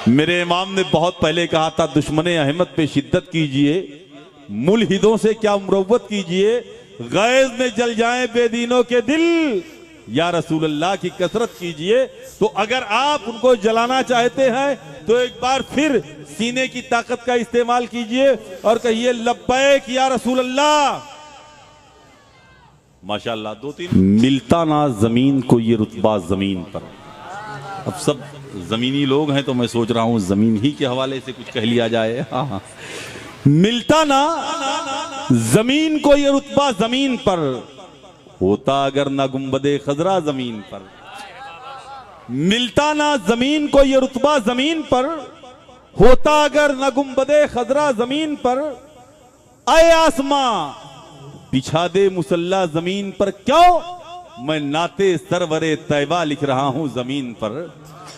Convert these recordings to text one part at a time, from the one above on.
میرے امام نے بہت پہلے کہا تھا دشمن احمد پہ شدت کیجئے، ملحدوں سے کیا مروت کیجئے، غیظ میں جل جائیں بے دینوں کے دل، یا رسول اللہ کی کثرت کیجئے۔ تو اگر آپ ان کو جلانا چاہتے ہیں تو ایک بار پھر سینے کی طاقت کا استعمال کیجئے اور کہیے لبیک یا رسول اللہ۔ ماشاءاللہ دو تین ملتا نہ زمین کو یہ رتبہ زمین پر۔ اب سب زمینی لوگ ہیں تو میں سوچ رہا ہوں زمین ہی کے حوالے سے کچھ کہہ لیا جائے۔ ملتا نہ زمین کو یہ رتبہ زمین پر، ہوتا اگر نہ گنبد خضرا زمین پر۔ ملتا نہ زمین کو یہ رتبہ زمین پر، ہوتا اگر نہ گنبد خضرا زمین پر۔ اے آسماں بچھا دے مصلی زمین پر، کیوں میں نعت سرور طیبہ لکھ رہا ہوں زمین پر۔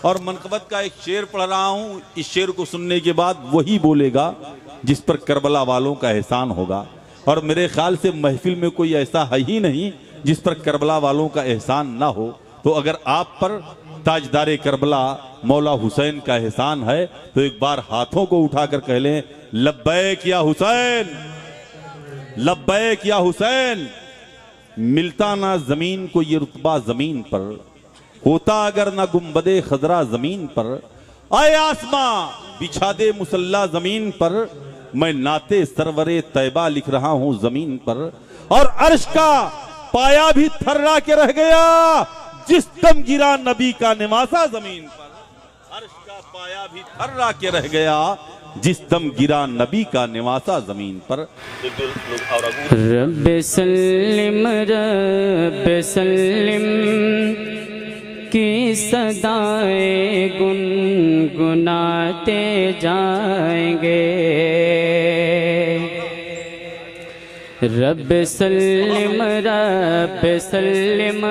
اور منقبت کا ایک شعر پڑھ رہا ہوں، اس شعر کو سننے کے بعد وہی بولے گا جس پر کربلا والوں کا احسان ہوگا، اور میرے خیال سے محفل میں کوئی ایسا ہے ہی نہیں جس پر کربلا والوں کا احسان نہ ہو۔ تو اگر آپ پر تاجدار کربلا مولا حسین کا احسان ہے تو ایک بار ہاتھوں کو اٹھا کر کہہ لیں لبیک یا حسین، لبیک یا حسین۔ ملتا نہ زمین کو یہ رتبہ زمین پر، ہوتا اگر نہ گنبد خضرا زمین پر۔ اے آسماں بچھا دے مصلی زمین پر، میں نعت سرور طیبہ لکھ رہا ہوں زمین پر۔ اور عرش کا پایا بھی تھرا کے رہ گیا جس دم گرا نبی کا نواسا زمین پر۔ عرش کا پایا بھی تھرا کے رہ گیا جس دم گرا نبی کا نواسا زمین پر۔ رب سلم رب سلم کی صدائیں گنگناتے جائیں گے۔ رب سلم رب سلم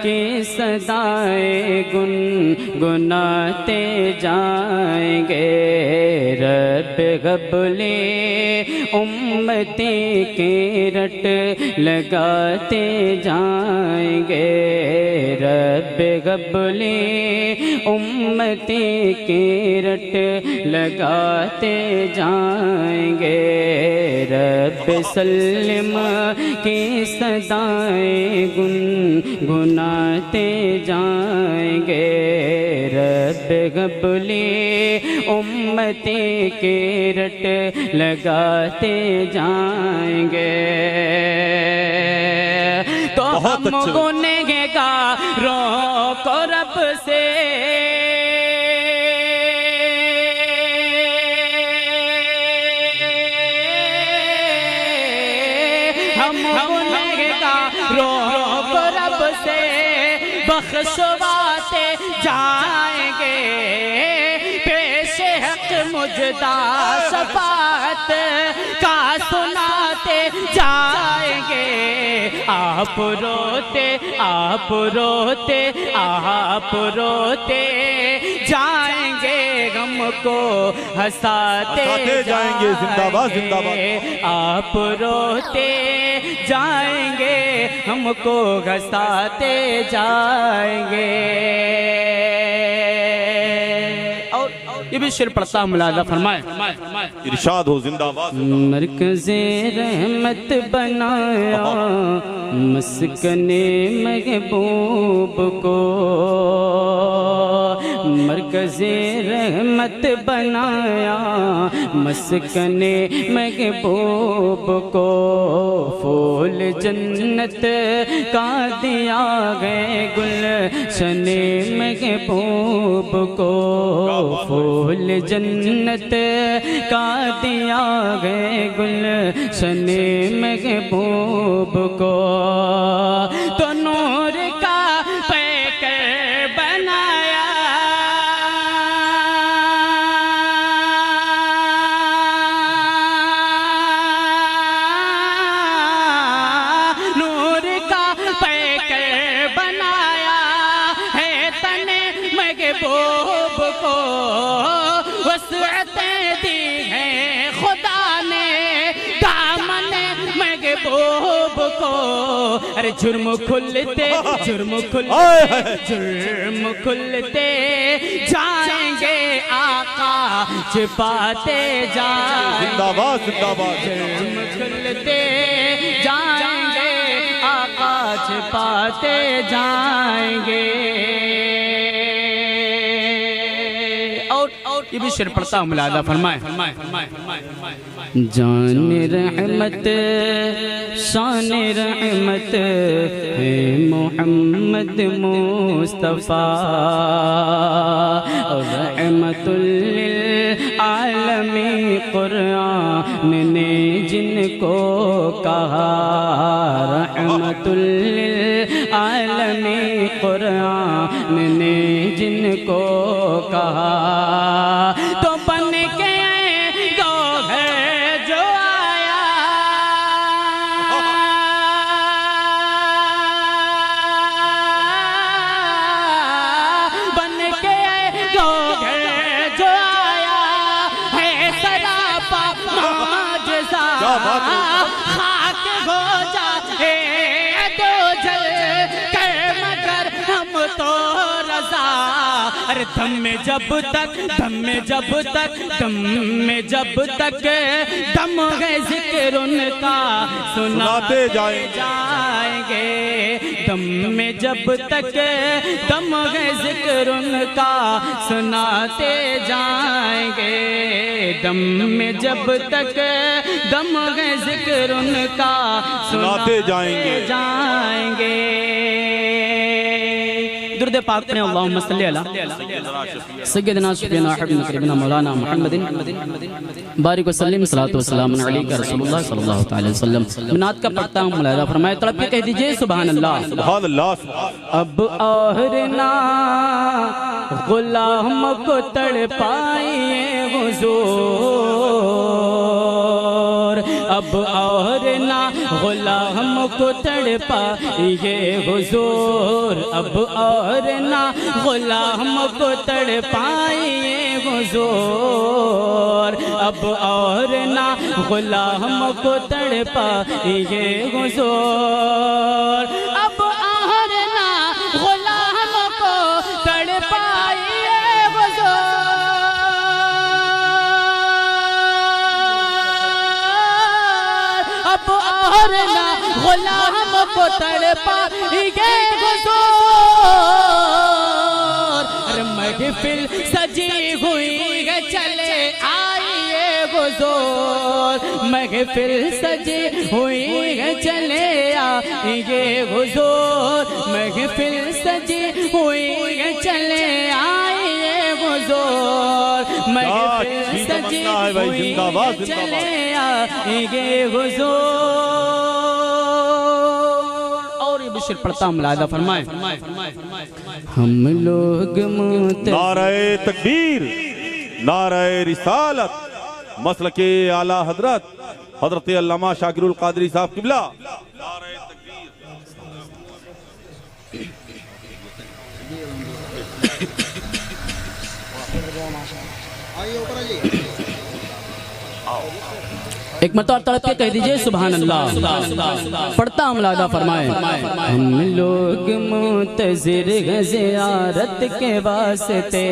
کی صدائیں گنگناتے جائیں گے۔ رب غبلے امتی کی رٹ لگاتے جائیں گے۔ رب غبلے امتی کی رٹ لگاتے جائیں گے۔ رب سلم کی صدائیں گنگناتے جائیں گے۔ رب غبلے امتی کی رٹ لگاتے جائیں گے۔ تو ہم گنہگاروں کو رب سے رب سے بخشواتے جائیں گے۔ پیش حق مجدہ شفاعت کا سناتے جائیں گے۔ آپ روتے آپ روتے آپ روتے جائیں گے، غم کو ہنساتے جائیں گے۔ زندہ باد زندہ باد۔ آپ روتے جائیں گے، ہم کو گھساتے جائیں گے۔ اور یہ بھی شعر پڑھتا ہوں، ملاحظہ فرمائے۔ ارشاد ہو زندہ باد۔ مرکز رحمت بنایا مسکن محبوب کو، مرکز رحمت بنایا مسکن محبوب کو۔ پھول جنت کا دیا گئے گلشن محبوب کو۔ پھول جنت کا دیا گئے گلشن محبوب کو۔ تو نور کا پیکر بنایا محبوب کو، وسعتیں دی ہیں خدا نے دامن محبوب کو۔ ارے جرم کھلتے جرم کھلتے جرم کھلتے جائیں گے آقا چھپاتے جائیں زندہ باد زندہ باد جرم کھلتے جائیں گے آقا چھپاتے جائیں گے اور یہ بھی شعر پڑھتا ہوں ملاحظہ فرمائیں جان رحمت شان رحمت ہے محمد مصطفیٰ رحمت للعالمین قرآن نے جن کو کہا رحمت للعالمین قرآن نے جن کو کہا تو بن کے گوہر جو آیا بن کے گوہر جو آیا ہے سراپا معجزہ خاک ہو جائے تو جل کر مگر ہم تو رضا ارے دم میں جب تک دم میں جب تک دم میں جب تک دم ہے ذکر ان کا سناتے جائیں گے دم میں جب تک دم ہے ذکر ان کا سناتے جائیں گے دم میں جب تک دم ہے ذکر ان کا سناتے جائیں گے درد پاک پڑھیں اللہم صلی علی سیدنا شفیعنا حبیبنا قریبنا مولانا محمد بارک وسلم صلاۃ و سلام علیک رسول اللہ صلی اللہ علیہ وسلم منات کا پڑھتا ہوں ملاحظہ فرمائے تڑپ کے کہہ دیجئے سبحان اللہ سبحان اللہ اب آہرنا غلام کو تڑپائیے حضور اب آہرنا غلام کو تڑپائیے حضور اب آہرنا غلام کو تڑپائیے حضور اب آہرنا غلام کو تڑپائیے حضور اب آہرنا غلام کو تڑپائیے حضور اب آہرنا غلام کو تڑپائیے حضور محفل سجی ہوئی ہے چلے آئیے حضور محفل سجی ہوئی ہے چلے آئیے حضور محفل سجی ہوئی ہے چلے آئیے حضور محفل سجی ہوئی ہے چلے آئیے حضور اور یہ بشر پڑھتا ہوں ملاحظہ فرمائیں ہم لوگ نعرہ تکبیر نعرہ رسالت مسلک اعلیٰ حضرت حضرت علامہ شاکر القادری صاحب قبلہ نعرہ تکبیر ایک مرتبہ تڑپ کے کہہ دیجئے سبحان اللہ پڑھتا ہم ملاحظہ فرمائیں ہم لوگ منتظر ہیں زیارت کے واسطے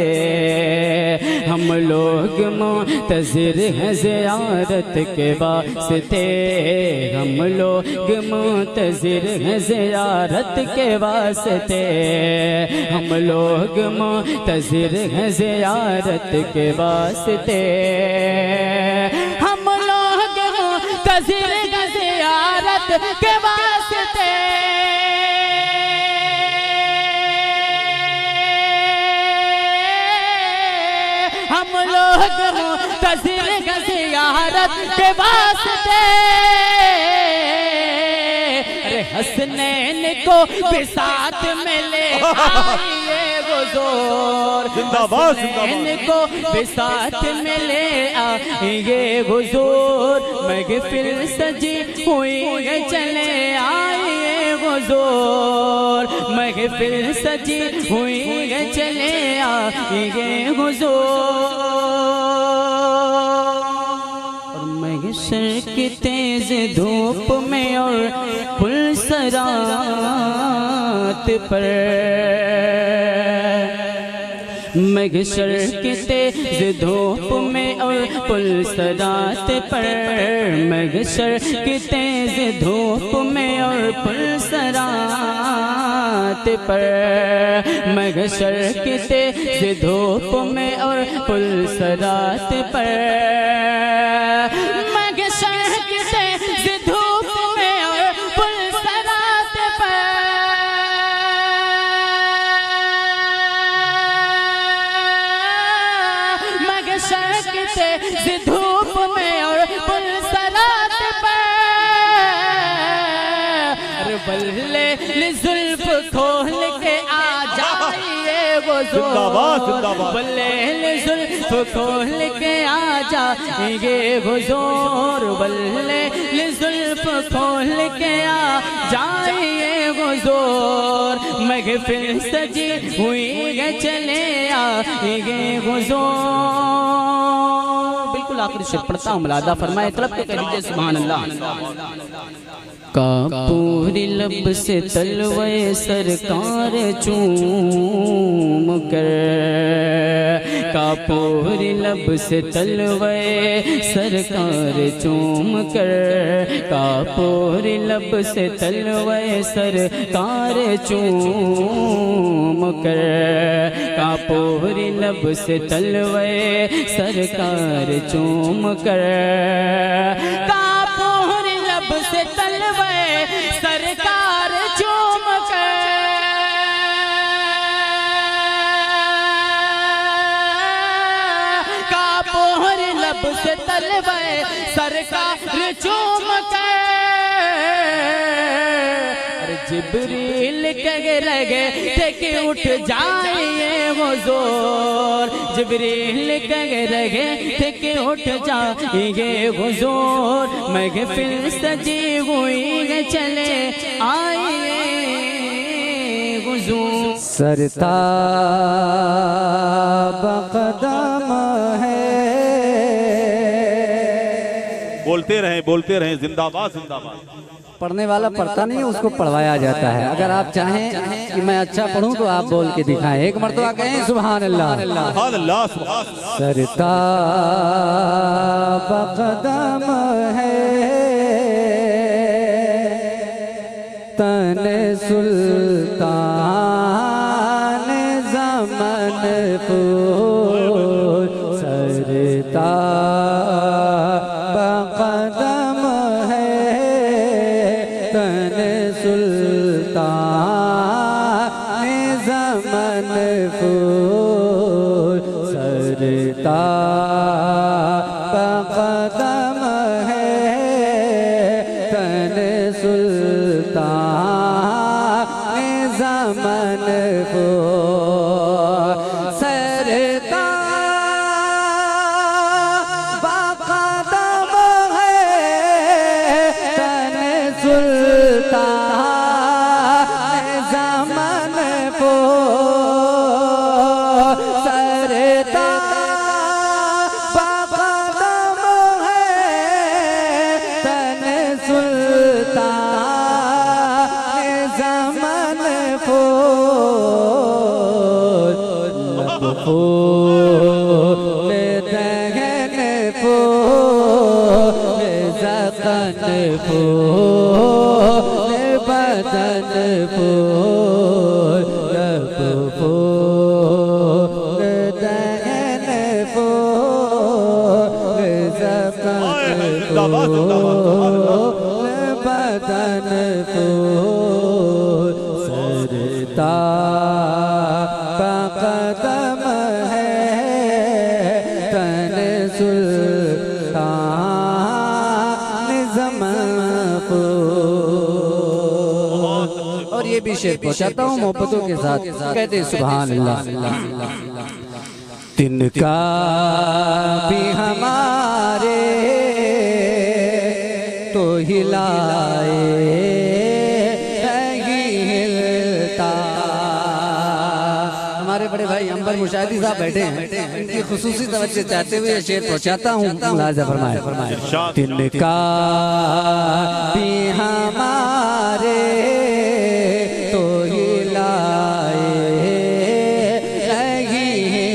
ہم لوگ منتظر ہیں زیارت کے واسطے ہم لوگ منتظر ہیں زیارت کے واسطے ہم لوگ منتظر ہیں زیارت کے واسطے ہم لوگ منتظر ہیں زیارت کے واسطے ہم لوگ منتظر ہیں زیارت کے واسطے حسنین کو بھی ساتھ میں لے آئیے حضور حسنین کو بھی ساتھ میں لے آئیے حضور محفل سجی ہوئی ہے چلے آئیے حضور محفل سجی ہوئی ہے چلے آئیے حضور محشر کی تیز دھوپ میں اور پلسرات پر محشر کی تیز دھوپ میں اور پلسرات پر، محشر کی تیز دھوپ میں اور پلسرات پر، محشر کی تیز دھوپ میں اور پلسرات پر، محشر کی تیز دھوپ میں اور پلسرات پر، محشر کی تیز دھوپ میں اور پلسرات پر، بلے زلف کھول کے آ جائیے حضور، بلے زلف کھول کے آ جائیے حضور، بلے زلف کھول کے آ جائیے حضور، محفل سجی ہوئی ہے چلے آئیے حضور۔ بالکل آخری شعر پڑھتا ہوں، ملاحظہ فرمائے، طلب کے کہہ لیجئے سبحان اللہ۔ کافوری لب سے تلوے سرکار چوم کر، کافوری لب سے تلوے سرکار چوم کر، کافوری لب سے تلوے سرکار چوم کر، کافوری لب سے تلوے سرکار چوم کر، کافوری لب سے تلوے سرکار چوم کر، کافور لب سے تلوے سرکار چوم کر، جبریل کہہ رہے تھے کہ اٹھ جائیے حضور، جبریل کہہ رہے تھے کہ اٹھ جائیے حضور، محفل سجی ہوئی ہے چلے آئیے حضور، سرتاب قدم ہے، بولتے رہیں، زندہ باد زندہ باد۔ پڑھنے والا پڑھتا نہیں، اس کو پڑھوایا جاتا ہے۔ اگر آپ چاہیں کہ میں اچھا پڑھوں تو آپ بول کے دکھائیں، ایک مرتبہ کہیں سبحان اللہ۔ سبحان اللہ، سبحان اللہ۔ سرتاب قدم ہے، تن سلطان زمن پور، سرتاب قدم ہے، تن سلطان زمن پور، سرتاب قدم ہے، تن سلطان زمن پور، سرتاب قدم ہے، تن سلطان زمن پور، سرتاب قدم ہے، تن سلطان زمن پور، لب پھول دہن پھول زخن پھول بدن پھول، لب پھول دہن پھول زخن پھول بدن پھول، سرتاب قدم ہے، تن سلطان زمن پور۔ اور یہ بھی شعر پہنچاتا ہوں محبتوں کے ساتھ، کہتے ہیں سبحان اللہ۔ تن کا بھی ہمارے تو ہلائے نہیں ہلتا۔ ہمارے بڑے بھائی انبر مشاہدی صاحب بیٹھے ہیں، ان کی خصوصی توجہ چاہتے ہوئے یہ شعر پہنچاتا ہوں، ملاحظہ فرمائے۔ تن کا بھی ہمارے تو ہلائے نہیں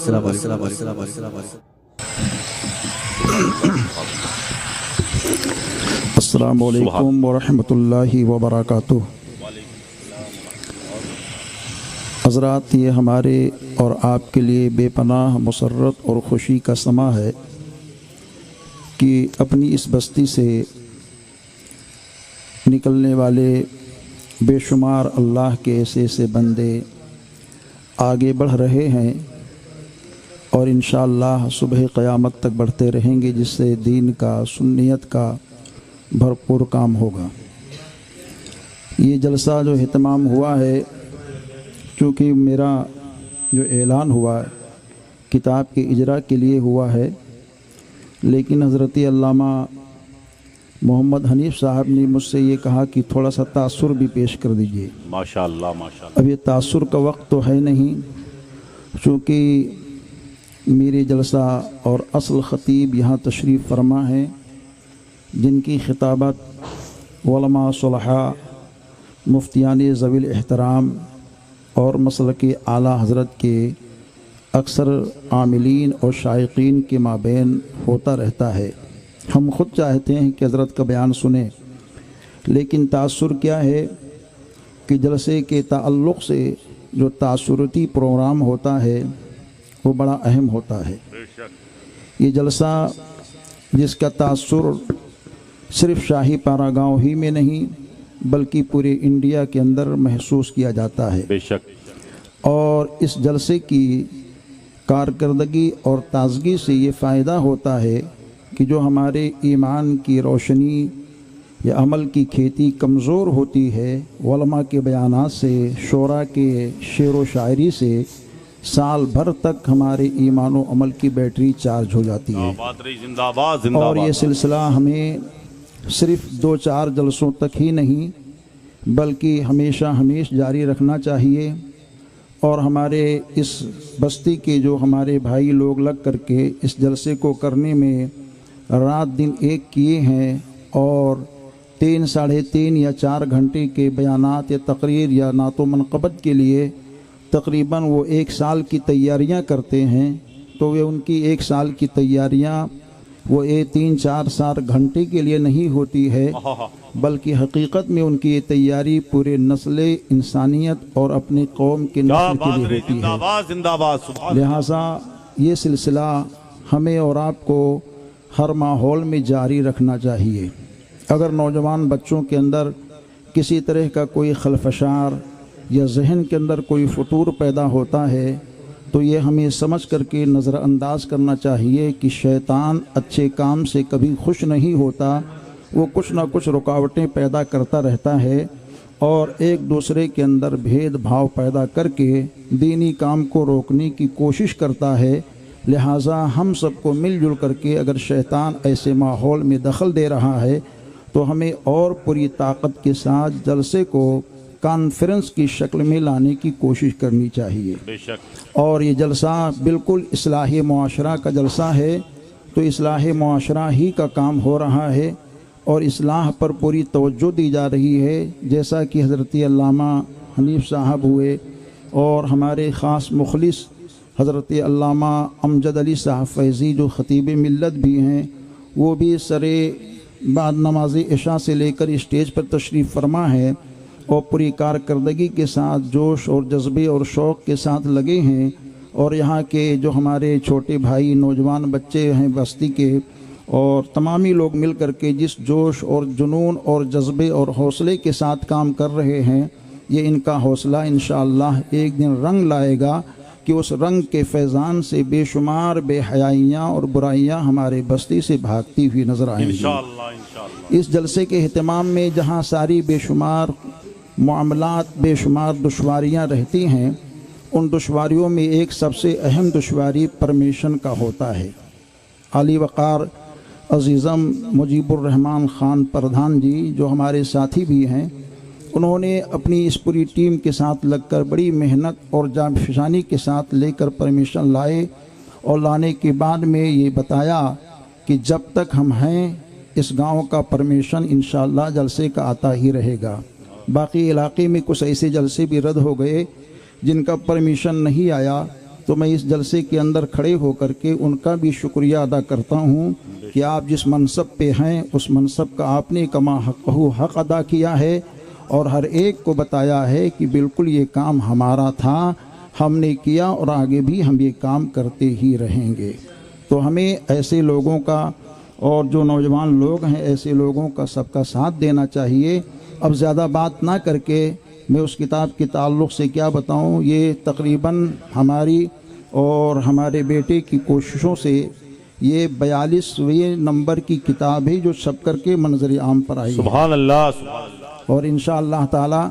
السلام علیکم۔ السلام علیکم ورحمۃ اللہ وبرکاتہ۔ حضرات، یہ ہمارے اور آپ کے لیے بے پناہ مسرت اور خوشی کا سماں ہے کہ اپنی اس بستی سے نکلنے والے بے شمار اللہ کے ایسے ایسے بندے آگے بڑھ رہے ہیں اور انشاءاللہ صبح قیامت تک بڑھتے رہیں گے، جس سے دین کا، سنیت کا بھرپور کام ہوگا۔ یہ جلسہ جو اہتمام ہوا ہے، چونکہ میرا جو اعلان ہوا کتاب کے اجرا کے لیے ہوا ہے، لیکن حضرت علامہ محمد حنیف صاحب نے مجھ سے یہ کہا کہ تھوڑا سا تاثر بھی پیش کر دیجئے۔ ماشاءاللہ ماشاءاللہ۔ اب یہ تاثر کا وقت تو ہے نہیں، چونکہ میرے جلسہ اور اصل خطیب یہاں تشریف فرما ہیں، جن کی خطابت علماء صلحاء، مفتیان ذوی الاحترام اور مسلک اعلیٰ حضرت کے اکثر عاملین اور شائقین کے مابین ہوتا رہتا ہے۔ ہم خود چاہتے ہیں کہ حضرت کا بیان سنیں، لیکن تاثر کیا ہے کہ جلسے کے تعلق سے جو تاثرتی پروگرام ہوتا ہے وہ بڑا اہم ہوتا ہے۔ یہ جلسہ جس کا تاثر صرف شاہی پاراگاؤں ہی میں نہیں بلکہ پورے انڈیا کے اندر محسوس کیا جاتا ہے، بے شک، اور اس جلسے کی کارکردگی اور تازگی سے یہ فائدہ ہوتا ہے کہ جو ہمارے ایمان کی روشنی یا عمل کی کھیتی کمزور ہوتی ہے، علماء کے بیانات سے، شعراء کے شعر و شاعری سے سال بھر تک ہمارے ایمان و عمل کی بیٹری چارج ہو جاتی ہے۔ زندہ باد زندہ اور یہ باد۔ سلسلہ ہمیں صرف 2-4 جلسوں تک ہی نہیں بلکہ ہمیشہ جاری رکھنا چاہیے، اور ہمارے اس بستی کے جو ہمارے بھائی لوگ لگ کر کے اس جلسے کو کرنے میں رات دن ایک کیے ہیں، اور 3 ساڑھے 3 یا 4 گھنٹے کے بیانات یا تقریر یا نعت و منقبت کے لیے تقریباً وہ 1 سال کی تیاریاں کرتے ہیں، تو وہ ان کی 1 سال کی تیاریاں وہ 3-4 گھنٹے کے لیے نہیں ہوتی ہے، بلکہ حقیقت میں ان کی یہ تیاری پورے نسل انسانیت اور اپنی قوم کے نسل کے لیے ہوتی زندہ ہے۔ باد زندہ باد۔ لہٰذا یہ سلسلہ ہمیں اور آپ کو ہر ماحول میں جاری رکھنا چاہیے۔ اگر نوجوان بچوں کے اندر کسی طرح کا کوئی خلفشار یا ذہن کے اندر کوئی فطور پیدا ہوتا ہے تو یہ ہمیں سمجھ کر کے نظر انداز کرنا چاہیے کہ شیطان اچھے کام سے کبھی خوش نہیں ہوتا، وہ کچھ نہ کچھ رکاوٹیں پیدا کرتا رہتا ہے اور ایک دوسرے کے اندر بھید بھاؤ پیدا کر کے دینی کام کو روکنے کی کوشش کرتا ہے۔ لہٰذا ہم سب کو مل جل کر کے اگر شیطان ایسے ماحول میں دخل دے رہا ہے تو ہمیں اور پوری طاقت کے ساتھ جلسے کو کانفرنس کی شکل میں لانے کی کوشش کرنی چاہیے۔ بے شک، اور یہ جلسہ بالکل اصلاح معاشرہ کا جلسہ ہے، تو اصلاح معاشرہ ہی کا کام ہو رہا ہے اور اصلاح پر پوری توجہ دی جا رہی ہے، جیسا کہ حضرت علامہ حنیف صاحب ہوئے اور ہمارے خاص مخلص حضرت علامہ امجد علی صاحب فیضی جو خطیب ملت بھی ہیں، وہ بھی بعد نماز عشاء سے لے کر اسٹیج پر تشریف فرما ہے اور پوری کارکردگی کے ساتھ جوش اور جذبے اور شوق کے ساتھ لگے ہیں، اور یہاں کے جو ہمارے چھوٹے بھائی نوجوان بچے ہیں بستی کے اور تمامی لوگ مل کر کے جس جوش اور جنون اور جذبے اور حوصلے کے ساتھ کام کر رہے ہیں، یہ ان کا حوصلہ انشاءاللہ ایک دن رنگ لائے گا کہ اس رنگ کے فیضان سے بے شمار بے حیائیاں اور برائیاں ہمارے بستی سے بھاگتی ہوئی نظر آئیں گی۔ انشاءاللہ۔ اس جلسے کے اہتمام میں جہاں ساری بے شمار معاملات، بے شمار دشواریاں رہتی ہیں، ان دشواریوں میں ایک سب سے اہم دشواری پرمیشن کا ہوتا ہے۔ عالی وقار عزیزم مجیب الرحمن خان پردھان جی جو ہمارے ساتھی بھی ہیں، انہوں نے اپنی اس پوری ٹیم کے ساتھ لگ کر بڑی محنت اور جانفشانی کے ساتھ لے کر پرمیشن لائے، اور لانے کے بعد میں یہ بتایا کہ جب تک ہم ہیں اس گاؤں کا پرمیشن انشاءاللہ جلسے کا آتا ہی رہے گا۔ باقی علاقے میں کچھ ایسے جلسے بھی رد ہو گئے جن کا پرمیشن نہیں آیا، تو تو میں اس جلسے کے اندر کھڑے ہو کر کے ان کا بھی شکریہ ادا کرتا ہوں کہ آپ جس منصب پہ ہیں اس منصب کا آپ نے کما حق ادا کیا ہے اور ہر ایک کو بتایا ہے کہ بالکل یہ کام ہمارا تھا، ہم نے کیا اور آگے بھی ہم یہ کام کرتے ہی رہیں گے۔ تو ہمیں ایسے لوگوں کا اور جو نوجوان لوگ ہیں ایسے لوگوں کا سب کا ساتھ دینا چاہیے۔ اب زیادہ بات نہ کر کے میں اس کتاب کے تعلق سے کیا بتاؤں، یہ تقریباً ہماری اور ہمارے بیٹے کی کوششوں سے یہ 42ویں نمبر کی کتاب ہے جو چھپ کر کے منظر عام پر آئی ہے، سبحان اللہ سبحان اللہ۔ اور انشاءاللہ تعالی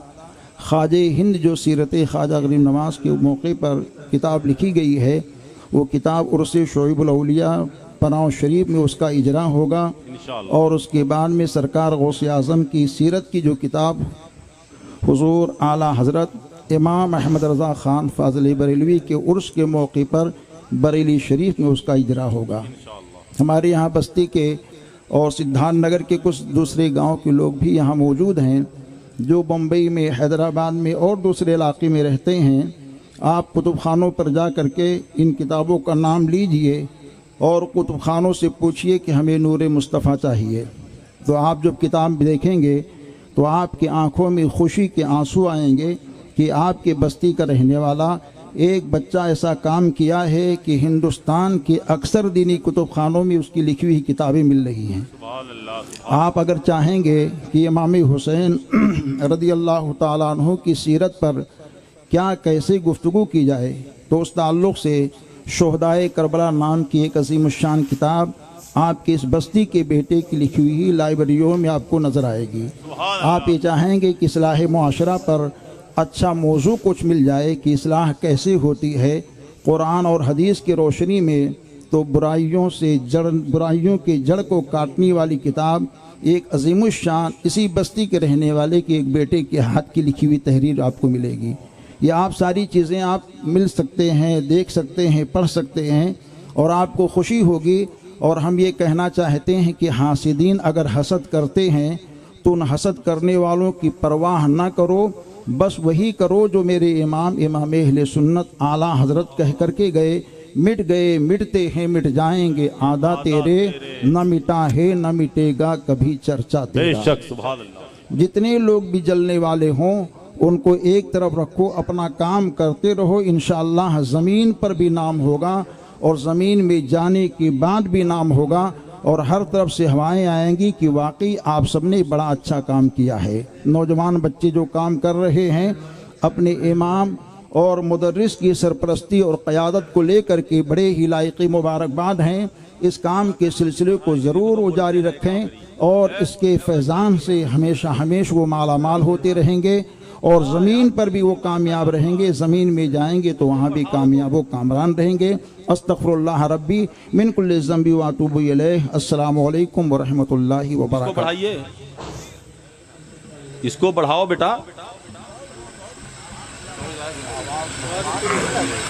خواجہ ہند جو سیرت خواجہ غریب نواز کے موقع پر کتاب لکھی گئی ہے وہ کتاب عرس شعیب الاولیاء پناہ شریف میں اس کا اجرا ہوگا، اور اس کے بعد میں سرکار غوث اعظم کی سیرت کی جو کتاب حضور اعلیٰ حضرت امام احمد رضا خان فاضل بریلوی کے عرس کے موقع پر بریلی شریف میں اس کا اجرا ہوگا۔ ہمارے یہاں بستی کے اور سدھارتھ نگر کے کچھ دوسرے گاؤں کے لوگ بھی یہاں موجود ہیں جو بمبئی میں، حیدرآباد میں اور دوسرے علاقے میں رہتے ہیں۔ آپ کتب خانوں پر جا کر کے ان کتابوں کا نام لیجئے اور کتب خانوں سے پوچھئے کہ ہمیں نور مصطفیٰ چاہیے، تو آپ جب کتاب دیکھیں گے تو آپ کی آنکھوں میں خوشی کے آنسو آئیں گے کہ آپ کے بستی کا رہنے والا ایک بچہ ایسا کام کیا ہے کہ ہندوستان کے اکثر دینی کتب خانوں میں اس کی لکھی ہوئی کتابیں مل رہی ہیں۔ آپ اگر چاہیں گے کہ امام حسین رضی اللہ تعالیٰ عنہ کی سیرت پر کیا کیسے گفتگو کی جائے تو اس تعلق سے شہدائے کربلا نام کی ایک عظیم الشان کتاب آپ کے اس بستی کے بیٹے کی لکھی ہوئی لائبریریوں میں آپ کو نظر آئے گی۔ آپ یہ چاہیں گے کہ اصلاح معاشرہ پر اچھا موضوع کچھ مل جائے کہ اصلاح کیسے ہوتی ہے قرآن اور حدیث کی روشنی میں، تو برائیوں کے جڑ کو کاٹنے والی کتاب ایک عظیم الشان اسی بستی کے رہنے والے کے ایک بیٹے کے ہاتھ کی لکھی ہوئی تحریر آپ کو ملے گی۔ یہ آپ ساری چیزیں آپ مل سکتے ہیں، دیکھ سکتے ہیں، پڑھ سکتے ہیں اور آپ کو خوشی ہوگی۔ اور ہم یہ کہنا چاہتے ہیں کہ حاسدین اگر حسد کرتے ہیں تو ان حسد کرنے والوں کی پرواہ نہ کرو، بس وہی کرو جو میرے امام اہل سنت اعلیٰ حضرت کہہ کر کے گئے، مٹ گئے مٹتے ہیں مٹ جائیں گے آدھا تیرے، نہ مٹا ہے نہ مٹے گا کبھی چرچا بے تیرا۔ شک سبحان اللہ۔ جتنے لوگ بھی جلنے والے ہوں ان کو ایک طرف رکھو، اپنا کام کرتے رہو، انشاءاللہ زمین پر بھی نام ہوگا اور زمین میں جانے کے بعد بھی نام ہوگا، اور ہر طرف سے ہوائیں آئیں گی کہ واقعی آپ سب نے بڑا اچھا کام کیا ہے۔ نوجوان بچے جو کام کر رہے ہیں اپنے امام اور مدرس کی سرپرستی اور قیادت کو لے کر کے بڑے ہی لائق مبارکباد ہیں۔ اس کام کے سلسلے کو ضرور وہ جاری رکھیں اور اس کے فیضان سے ہمیشہ وہ مالا مال ہوتے رہیں گے، اور زمین پر بھی وہ کامیاب رہیں گے، زمین میں جائیں گے تو وہاں بھی کامیاب و کامران رہیں گے۔ استغفر اللہ ربی من کل ذنب واتوب الیہ۔ السلام علیکم ورحمۃ اللہ وبرکاتہ۔ بڑھائیے، اس کو بڑھاؤ بیٹا۔